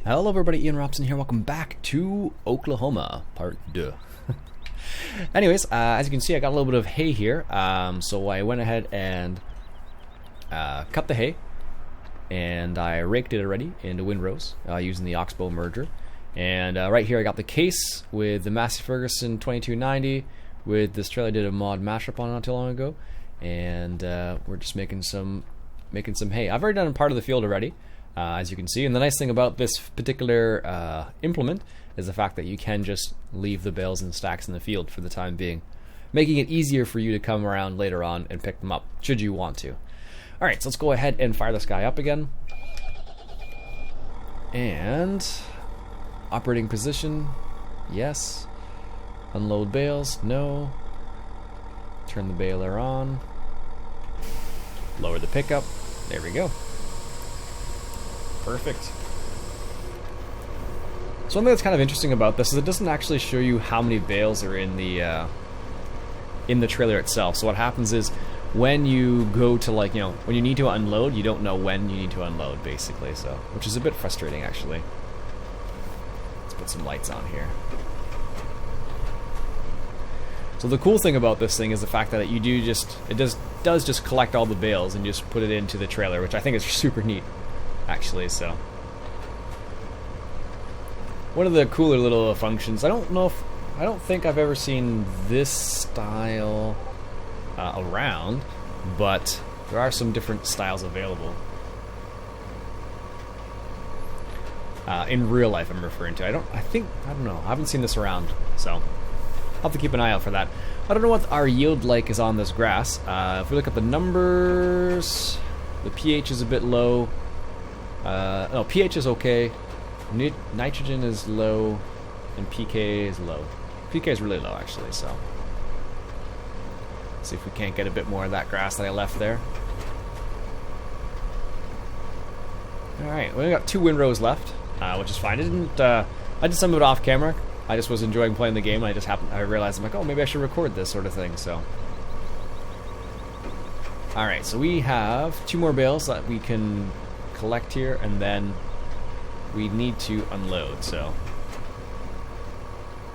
Hello everybody, Iain Robson here. Welcome back to Oklahoma, part 2. Anyways, as you can see, I got a little bit of hay here. So I went ahead and cut the hay, and I raked it already into windrows using the oxbow merger. And right here I got the case with the Massey Ferguson 2290 with this trailer I did a mod mashup on not too long ago. And we're just making some hay. I've already done part of the field already. As you can see, and the nice thing about this particular implement is the fact that you can just leave the bales and stacks in the field for the time being, making it easier for you to come around later on and pick them up, should you want to. Alright, so let's go ahead and fire this guy up again. And operating position, yes. Unload bales, no. Turn the baler on. Lower the pickup, there we go. Perfect. So one thing that's kind of interesting about this is it doesn't actually show you how many bales are in the trailer itself. So what happens is when you go to, like, when you need to unload, you don't know when you need to unload, basically. So, which is a bit frustrating, actually. Let's put some lights on here. So the cool thing about this thing is the fact that it does just collect all the bales and just put it into the trailer, which I think is super neat, actually. So one of the cooler little functions. I don't think I've ever seen this style around, but there are some different styles available in real life. I'm referring to. I don't know. I haven't seen this around, so I'll have to keep an eye out for that. I don't know what our yield like is on this grass. If we look at the numbers, the pH is a bit low. No, pH is okay. Nitrogen is low, and PK is low. PK is really low, actually, so let's see if we can't get a bit more of that grass that I left there. Alright, we only got 2 windrows left, which is fine. I did some of it off camera. I just was enjoying playing the game, and I realized, I'm like, oh, maybe I should record this sort of thing, so. Alright, so we have 2 more bales that we can collect here, and then we need to unload. So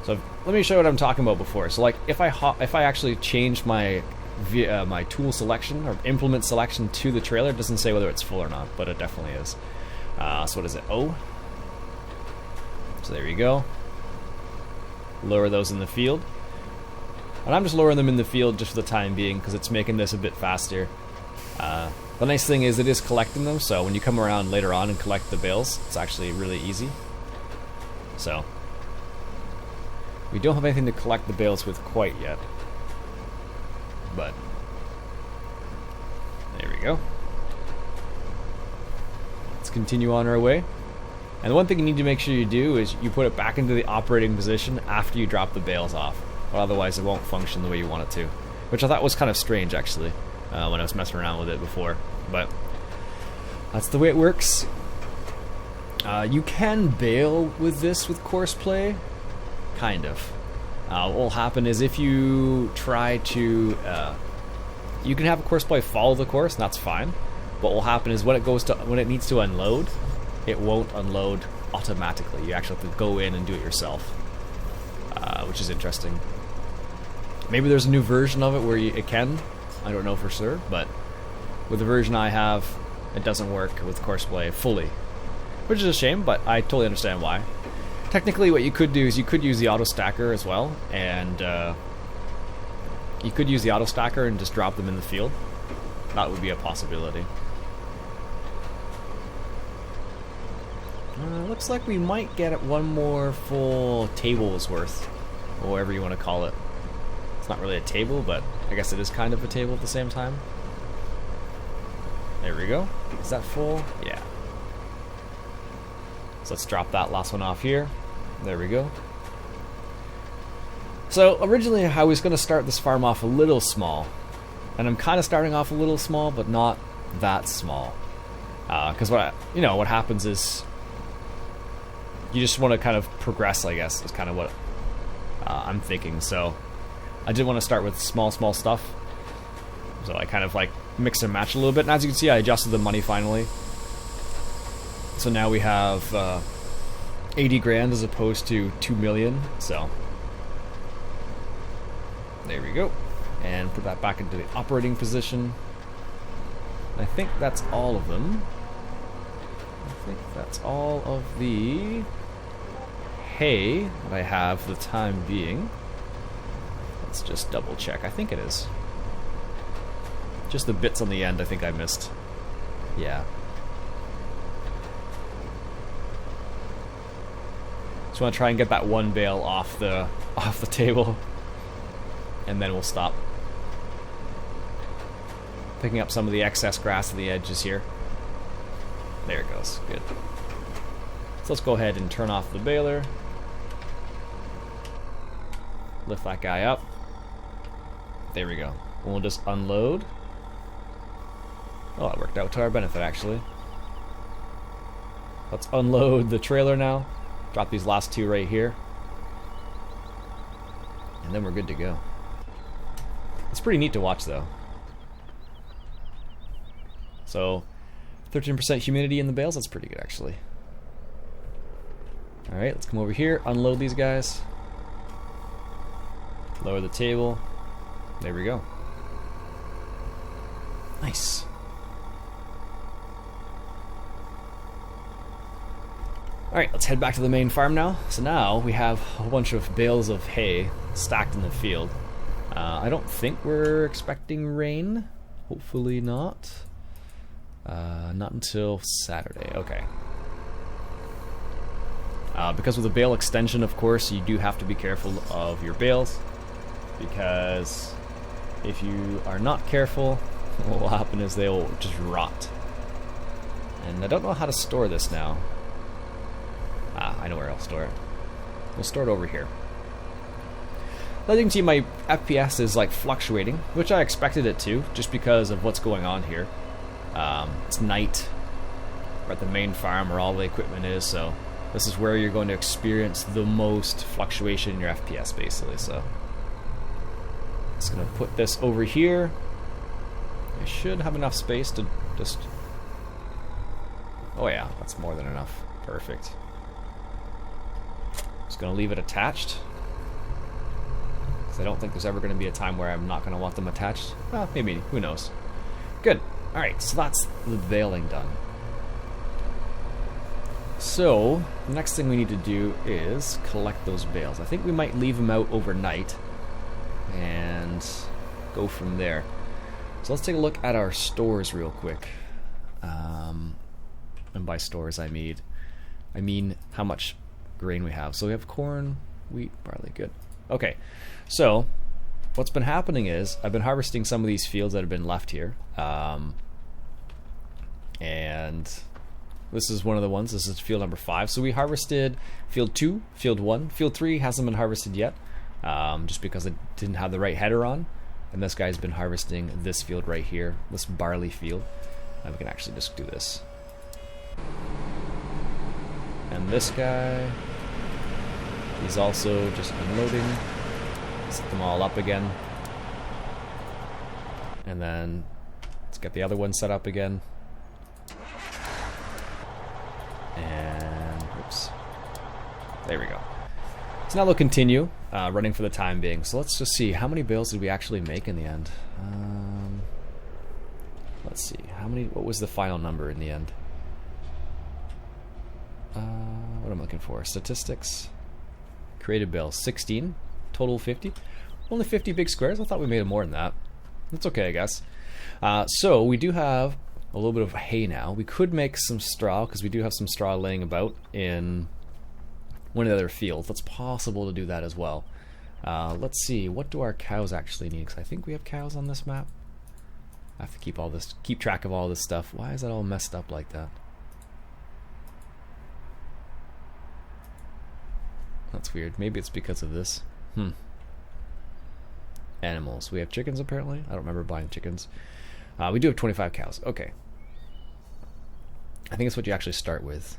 let me show you what I'm talking about before. So, like, if I actually change my my tool selection or implement selection to the trailer, it doesn't say whether it's full or not, but it definitely is. So what is it? O. So there you go. Lower those in the field, and I'm just lowering them in the field just for the time being because it's making this a bit faster. The nice thing is it is collecting them, so when you come around later on and collect the bales, it's actually really easy. So we don't have anything to collect the bales with quite yet, but there we go. Let's continue on our way. And the one thing you need to make sure you do is you put it back into the operating position after you drop the bales off, or otherwise it won't function the way you want it to, which I thought was kind of strange, actually, when I was messing around with it before. But that's the way it works. You can bale with this with course play, kind of. What will happen is if you try to, you can have a course play follow the course, and that's fine. But what will happen is when it needs to unload, it won't unload automatically. You actually have to go in and do it yourself, which is interesting. Maybe there's a new version of it where it can. I don't know for sure, but with the version I have, it doesn't work with courseplay fully, which is a shame, but I totally understand why. Technically, what you could do is you could use the auto stacker as well, and you could use the auto stacker and just drop them in the field. That would be a possibility. Looks like we might get one more full table's worth, or whatever you want to call it. It's not really a table, but I guess it is kind of a table at the same time. There we go. Is that full? Yeah. So let's drop that last one off here. There we go. So originally I was going to start this farm off a little small, and I'm kind of starting off a little small, but not that small. Because what happens is you just want to kind of progress, I guess, is kind of what I'm thinking. So I did want to start with small stuff. So I kind of like mix and match a little bit. And as you can see, I adjusted the money finally. So now we have 80 grand as opposed to 2 million, so there we go. And put that back into the operating position. I think that's all of them. I think that's all of the hay that I have for the time being. Let's just double check. I think it is. Just the bits on the end I think I missed. Yeah. Just want to try and get that one bale off the table, and then we'll stop. Picking up some of the excess grass at the edges here. There it goes. Good. So let's go ahead and turn off the baler. Lift that guy up. There we go. And we'll just unload. Oh, that worked out to our benefit, actually. Let's unload the trailer now. Drop these last two right here. And then we're good to go. It's pretty neat to watch, though. So, 13% humidity in the bales, that's pretty good, actually. Alright, let's come over here, unload these guys. Lower the table. There we go. Nice. Alright, let's head back to the main farm now. So now we have a bunch of bales of hay stacked in the field. I don't think we're expecting rain. Hopefully not. Not until Saturday. Okay. Because with a bale extension, of course, you do have to be careful of your bales. Because if you are not careful, what will happen is they will just rot. And I don't know how to store this now. I know where I'll store it. We'll store it over here. As you can see, my FPS is like fluctuating, which I expected it to, just because of what's going on here. It's night. We're at the main farm where all the equipment is, so this is where you're going to experience the most fluctuation in your FPS, basically. So, just gonna put this over here. I should have enough space to just. Oh yeah, that's more than enough. Perfect. Just gonna leave it attached, because I don't think there's ever going to be a time where I'm not going to want them attached. Well, maybe. Who knows? Good. Alright, so that's the baling done. So, the next thing we need to do is collect those bales. I think we might leave them out overnight and go from there. So let's take a look at our stores real quick. And by stores I mean how much grain we have. So we have corn, wheat, barley. Good. Okay, so what's been happening is I've been harvesting some of these fields that have been left here. And this is one of the ones. This is field number 5. So we harvested field 2, field 1. Field 3 hasn't been harvested yet, just because it didn't have the right header on. And this guy's been harvesting this field right here, this barley field. We can actually just do this. And this guy, he's also just unloading. Set them all up again. And then let's get the other one set up again. And oops. There we go. So now they'll continue running for the time being. So let's just see, how many bales did we actually make in the end? Let's see, what was the final number in the end? What am I looking for? Statistics. Created bales, 16. Total 50. Only 50 big squares? I thought we made more than that. That's okay, I guess. So we do have a little bit of hay now. We could make some straw, because we do have some straw laying about in one of the other fields. It's possible to do that as well. Let's see, what do our cows actually need? Because I think we have cows on this map. I have to keep track of all this stuff. Why is that all messed up like that? That's weird. Maybe it's because of this. Animals. We have chickens, apparently. I don't remember buying chickens. We do have 25 cows. Okay. I think it's what you actually start with.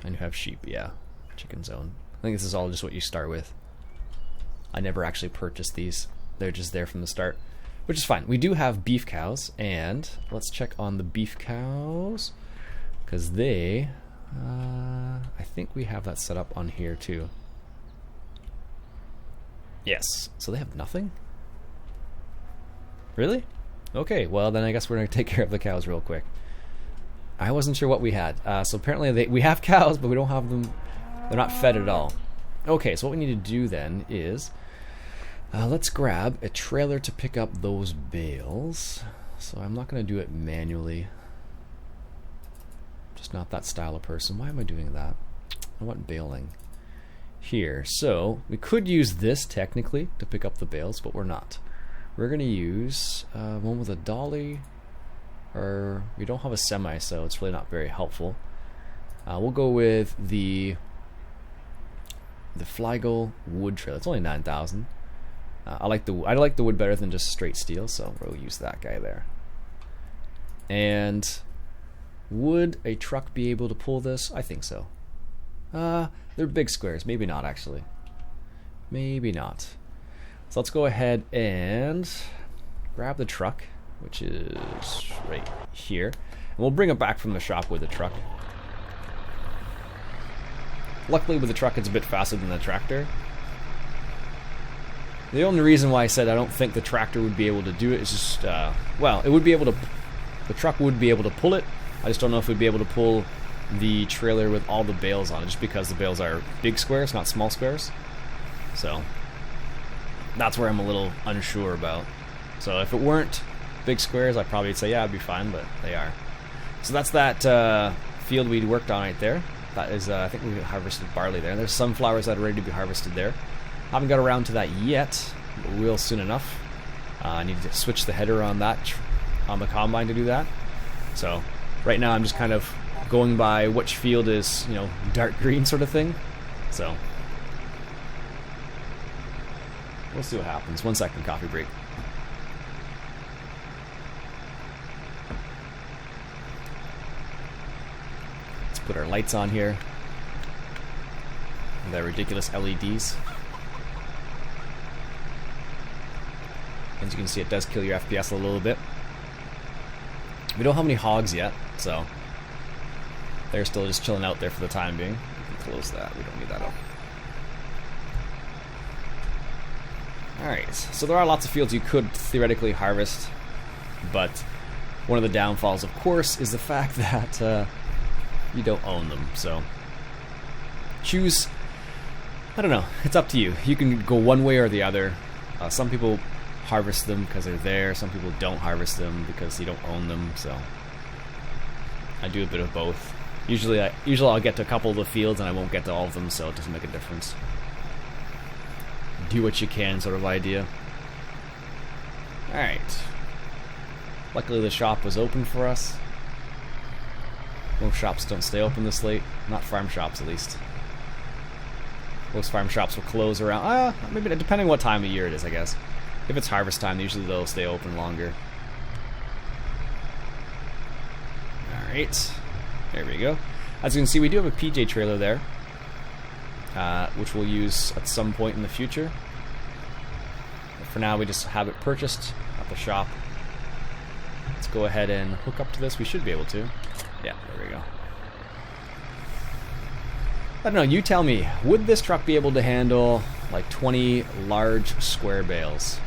And you have sheep, yeah. Chicken zone. I think this is all just what you start with. I never actually purchased these. They're just there from the start. Which is fine. We do have beef cows. And let's check on the beef cows. Because they... I think we have that set up on here too. Yes. So they have nothing? Really? Okay, well then I guess we're going to take care of the cows real quick. I wasn't sure what we had. So apparently we have cows, but we don't have them. They're not fed at all. Okay, so what we need to do then is let's grab a trailer to pick up those bales. So I'm not going to do it manually. Just not that style of person. Why am I doing that? I want baling here. So we could use this technically to pick up the bales, but we're not. We're going to use one with a dolly, or we don't have a semi, so it's really not very helpful. We'll go with the Flygo wood trailer. It's only 9,000. I like the wood better than just straight steel, so we'll use that guy there. And would a truck be able to pull this? I think so. They're big squares. Maybe not, actually. Maybe not. So let's go ahead and grab the truck, which is right here. And we'll bring it back from the shop with the truck. Luckily with the truck it's a bit faster than the tractor. The only reason why I said I don't think the tractor would be able to do it is just, well, it would be able to, the truck would be able to pull it. I just don't know if we'd be able to pull the trailer with all the bales on it, just because the bales are big squares, not small squares. So that's where I'm a little unsure about. So if it weren't big squares, I'd probably say, yeah, it'd be fine, but they are. So that's that field we worked on right there. That is, I think we harvested barley there. There's sunflowers that are ready to be harvested there. Haven't got around to that yet, but we'll soon enough. I need to switch the header on that, on the combine to do that. So right now I'm just kind of going by which field is, you know, dark green sort of thing. So we'll see what happens. 1 second, coffee break. Let's put our lights on here. The ridiculous LEDs. As you can see, it does kill your FPS a little bit. We don't have any hogs yet, so they're still just chilling out there for the time being. We can close that. We don't need that up. Alright, so there are lots of fields you could theoretically harvest, but one of the downfalls, of course, is the fact that you don't own them. So choose, I don't know, it's up to you. You can go one way or the other. Some people harvest them because they're there. Some people don't harvest them because you don't own them. So I do a bit of both. Usually I'll get to a couple of the fields and I won't get to all of them, so it doesn't make a difference. Do what you can sort of idea. Alright. Luckily the shop was open for us. Most shops don't stay open this late. Not farm shops, at least. Most farm shops will close around, maybe depending what time of year it is, I guess. If it's harvest time, usually they'll stay open longer. Alright. There we go. As you can see, we do have a PJ trailer there, which we'll use at some point in the future. But for now, we just have it purchased at the shop. Let's go ahead and hook up to this. We should be able to. Yeah, there we go. I don't know, you tell me, would this truck be able to handle like 20 large square bales?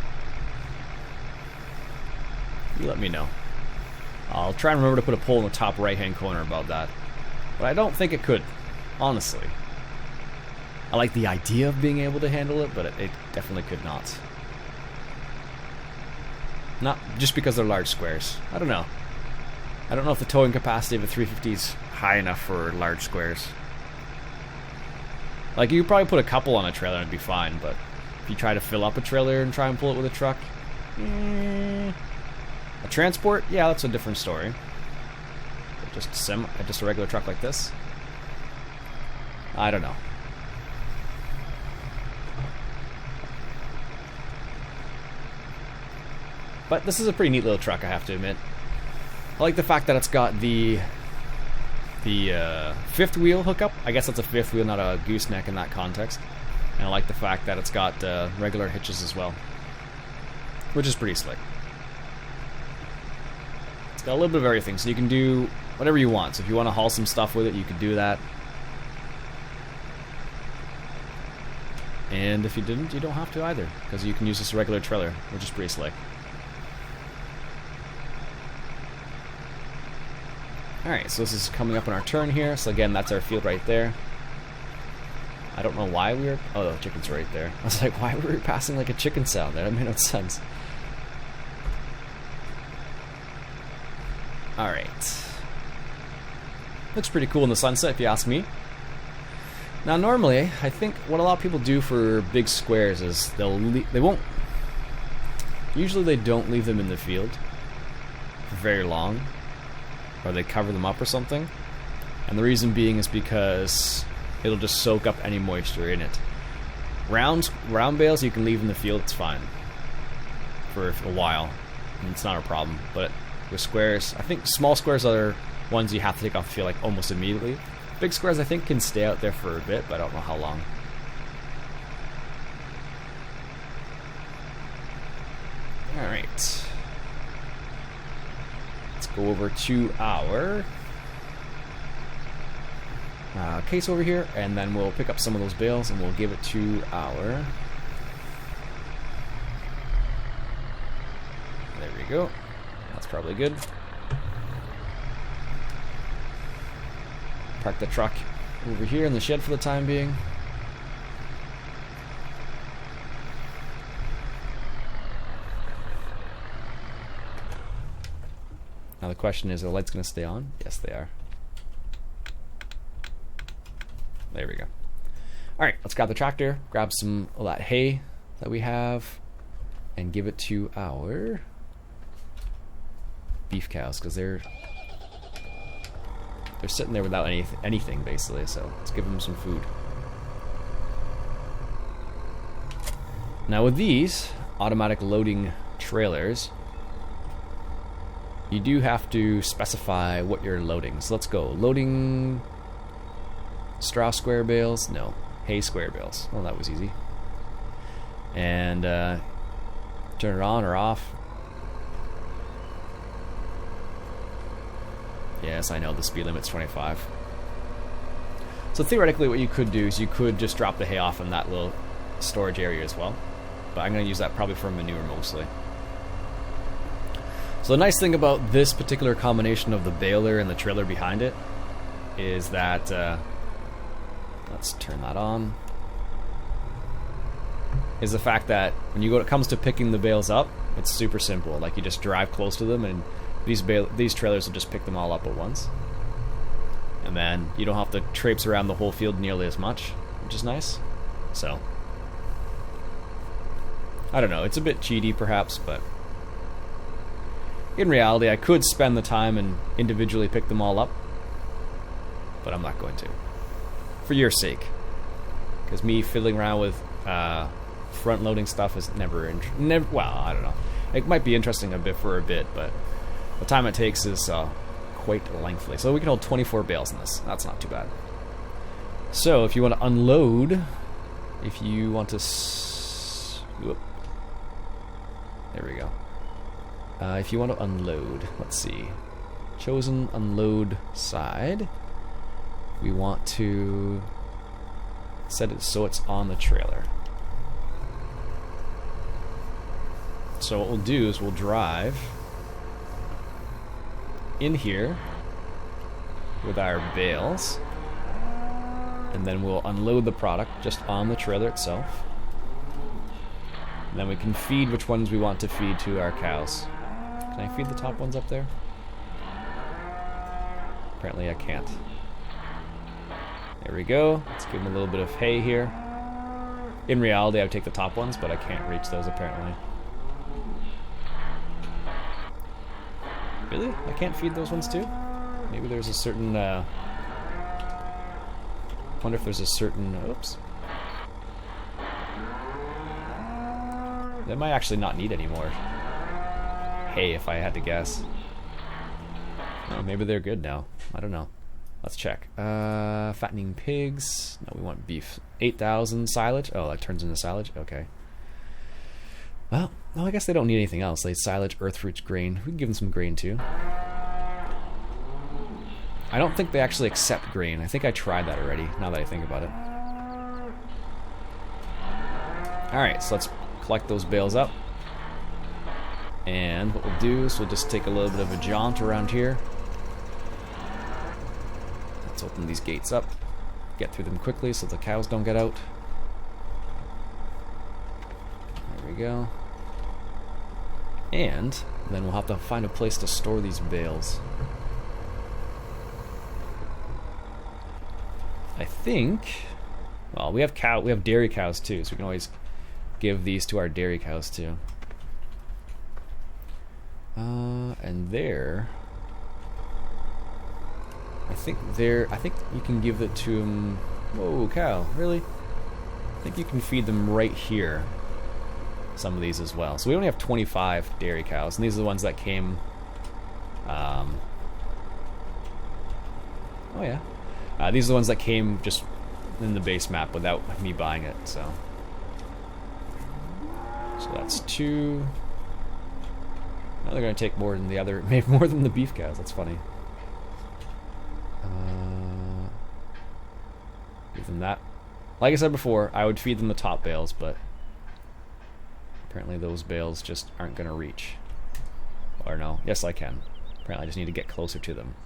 You let me know. I'll try and remember to put a poll in the top right hand corner about that. But I don't think it could, honestly. I like the idea of being able to handle it, but it definitely could not. Not just because they're large squares. I don't know. I don't know if the towing capacity of a 350 is high enough for large squares. Like, you could probably put a couple on a trailer and it'd be fine, but if you try to fill up a trailer and try and pull it with a truck, a transport, yeah, that's a different story. But just a regular truck like this, I don't know. But this is a pretty neat little truck, I have to admit. I like the fact that it's got the fifth wheel hookup. I guess that's a fifth wheel, not a gooseneck in that context. And I like the fact that it's got regular hitches as well, which is pretty slick. It's got a little bit of everything, so you can do whatever you want. So if you want to haul some stuff with it, you can do that. And if you didn't, you don't have to either, because you can use this regular trailer, which is pretty slick. Alright, so this is coming up on our turn here. So again, that's our field right there. I don't know why we were... Oh, the chicken's right there. I was like, why were we passing like a chicken sound there? That made no sense. Alright. Looks pretty cool in the sunset, if you ask me. Now, normally, I think what a lot of people do for big squares is they won't... Usually they don't leave them in the field for very long. Or they cover them up or something. And the reason being is because it'll just soak up any moisture in it. Round bales you can leave in the field, it's fine. For a while. And it's not a problem. But with squares, I think small squares are ones you have to take off the field like almost immediately. Big squares I think can stay out there for a bit, but I don't know how long. Alright. Go over to our case over here, and then we'll pick up some of those bales and we'll give it to our... There we go. That's probably good. Park the truck over here in the shed for the time being. Now the question is, are the lights going to stay on? Yes, they are. There we go. Alright, let's grab the tractor, grab some of that hay that we have, and give it to our beef cows, because they're sitting there without anything, basically, so let's give them some food. Now with these automatic loading trailers, you do have to specify what you're loading. So let's go. Loading straw square bales? No. Hay square bales. Well, that was easy. And turn it on or off. Yes, I know the speed limit's 25. So theoretically what you could do is you could just drop the hay off in that little storage area as well. But I'm going to use that probably for manure mostly. So the nice thing about this particular combination of the baler and the trailer behind it is that, let's turn that on, is the fact that when it comes to picking the bales up, it's super simple. Like, you just drive close to them and these trailers will just pick them all up at once. And then you don't have to traipse around the whole field nearly as much, which is nice. So, I don't know, it's a bit cheaty perhaps, but in reality, I could spend the time and individually pick them all up, but I'm not going to. For your sake. Because me fiddling around with front-loading stuff is never, well, I don't know. It might be interesting for a bit, but the time it takes is quite lengthy. So we can hold 24 bales in this. That's not too bad. So if you want to unload, if you want to... Whoop. There we go. If you want to unload, let's see. Chosen unload side. We want to set it so it's on the trailer. So what we'll do is we'll drive in here with our bales, and then we'll unload the product just on the trailer itself. And then we can feed which ones we want to feed to our cows. Can I feed the top ones up there? Apparently I can't. There we go. Let's give them a little bit of hay here. In reality, I would take the top ones, but I can't reach those apparently. Really? I can't feed those ones too? Maybe there's a certain... wonder if there's a certain... Oops. They might actually not need any more hay, if I had to guess. Oh, maybe they're good now. I don't know. Let's check. Fattening pigs. No, we want beef. 8,000 silage. Oh, that turns into silage? Okay. Well, no, I guess they don't need anything else. They silage, earth fruits, grain. We can give them some grain too. I don't think they actually accept grain. I think I tried that already, now that I think about it. Alright, so let's collect those bales up. And what we'll do is we'll just take a little bit of a jaunt around here. Let's open these gates up. Get through them quickly so the cows don't get out. There we go. And then we'll have to find a place to store these bales. I think, well, we have dairy cows too, so we can always give these to our dairy cows too. And there, I think you can give it to them. Whoa, cow, really? I think you can feed them right here. Some of these as well. So we only have 25 dairy cows, and these are the ones that came. Oh yeah, these are the ones that came just in the base map without me buying it. So that's 2. Now they're going to take more than the other, maybe more than the beef cows. That's funny. Give them that. Like I said before, I would feed them the top bales, but apparently those bales just aren't going to reach. Or no, yes I can. Apparently I just need to get closer to them.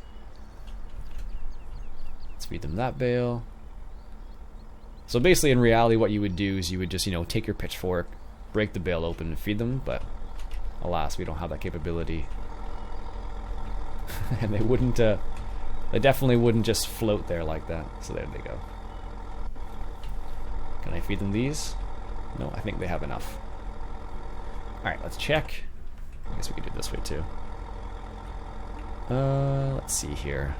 Let's feed them that bale. So basically in reality what you would do is you would just, you know, take your pitchfork, break the bale open and feed them, but alas, we don't have that capability. And they wouldn't, they definitely wouldn't just float there like that. So there they go. Can I feed them these? No, I think they have enough. Alright, let's check. I guess we could do it this way too. Let's see here.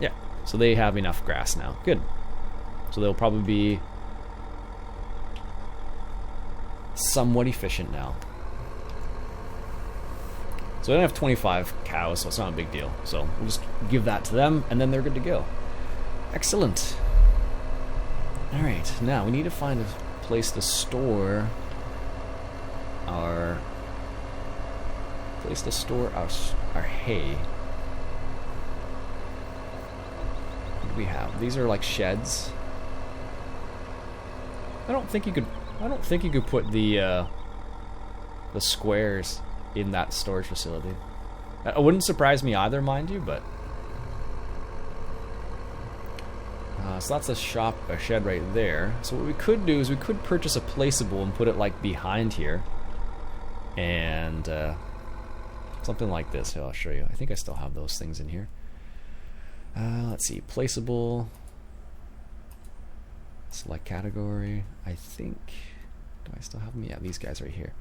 Yeah, so they have enough grass now. Good. So they'll probably be somewhat efficient now. So I don't have 25 cows, so it's not a big deal. So we'll just give that to them, and then they're good to go. Excellent. Alright, now we need to find a place to store our hay. What do we have? These are like sheds. I don't think you could put the squares in that storage facility. It wouldn't surprise me either, mind you, but so that's a shed right there. So what we could do is we could purchase a placeable and put it like behind here, and something like this. Here, I'll show you. I think I still have those things in here. Let's see, placeable. Select category. I think. Do I still have them? Yeah, these guys right here.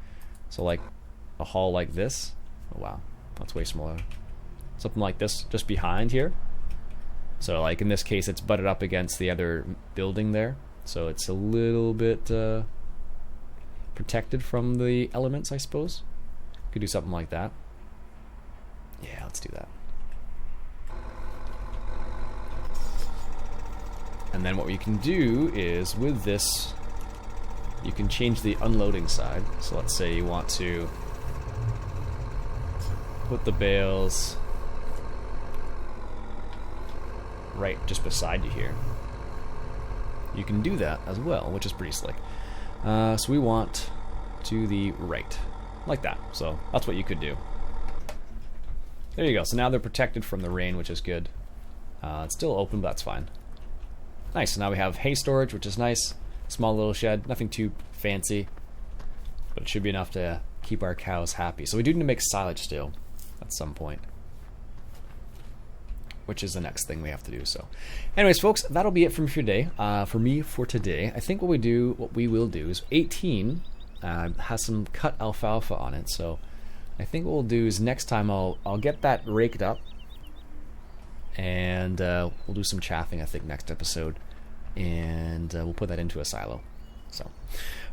So like a hall like this. Oh wow, that's way smaller. Something like this, just behind here. So like in this case, it's butted up against the other building there, so it's a little bit protected from the elements, I suppose. Could do something like that. Yeah, let's do that. And then what we can do is with this, you can change the unloading side. So let's say you want to put the bales right just beside you here. You can do that as well, which is pretty slick. So we want to the right, like that. So that's what you could do. There you go. So now they're protected from the rain, which is good. It's still open, but that's fine. Nice. So now we have hay storage, which is nice. Small little shed, nothing too fancy, but it should be enough to keep our cows happy. So we do need to make silage still at some point, which is the next thing we have to do. So anyways, folks, that'll be it for me for today. I think what we will do is 18 has some cut alfalfa on it. So I think what we'll do is next time I'll get that raked up, and we'll do some chaffing, I think, next episode, and we'll put that into a silo. So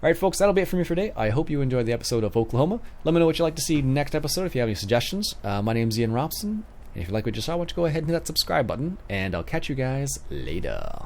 alright folks, that'll be it for me for today. I hope you enjoyed the episode of Oklahoma. Let me know what you'd like to see next episode if you have any suggestions. My name's Iain Robson. And if you like what you saw, why don't you go ahead and hit that subscribe button, and I'll catch you guys later.